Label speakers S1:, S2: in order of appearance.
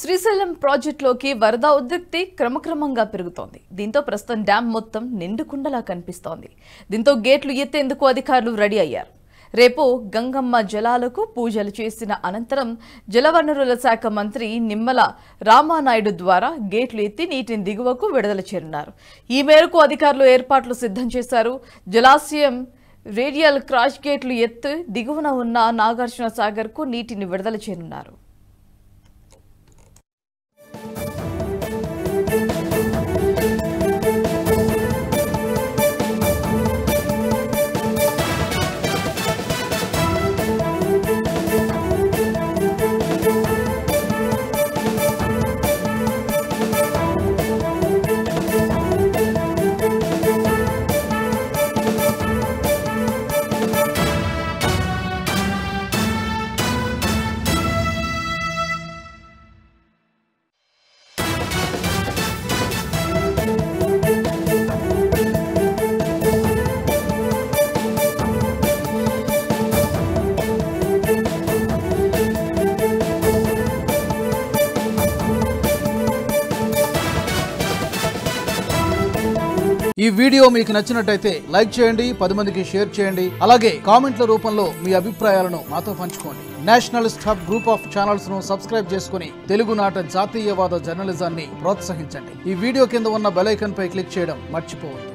S1: శ్రీశైలం ప్రాజెక్టులోకి వరద ఉధృతి క్రమక్రమంగా పెరుగుతోంది. దీంతో ప్రస్తుతం డ్యాం మొత్తం నిండుకుండలా కనిపిస్తోంది. దీంతో గేట్లు ఎత్తేందుకు అధికారులు రెడీ అయ్యారు. రేపు గంగమ్మ జలాలకు పూజలు చేసిన అనంతరం జలవనరుల శాఖ మంత్రి నిమ్మల రామానాయుడు ద్వారా గేట్లు ఎత్తి నీటిని దిగువకు విడుదల చేయనున్నారు. ఈ మేరకు అధికారులు ఏర్పాట్లు సిద్ధం చేశారు. జలాశయం రేడియల్ క్రాష్ గేట్లు ఎత్తు దిగువన ఉన్న నాగార్జున సాగర్ కు నీటిని విడుదల చేయనున్నారు.
S2: ఈ వీడియో మీకు నచ్చినట్టయితే లైక్ చేయండి, 10 మందికి షేర్ చేయండి. అలాగే కామెంట్ల రూపంలో మీ అభిప్రాయాలను మాతో పంచుకోండి. Nationalist hub group of channels ను సబ్స్క్రైబ్ చేసుకుని తెలుగునాట జాతీయవాద జర్నలిజాన్ని ప్రోత్సహించండి. ఈ వీడియో కింద ఉన్న బెల్ ఐకాన్ పై క్లిక్ చేయడం మర్చిపోవద్దు.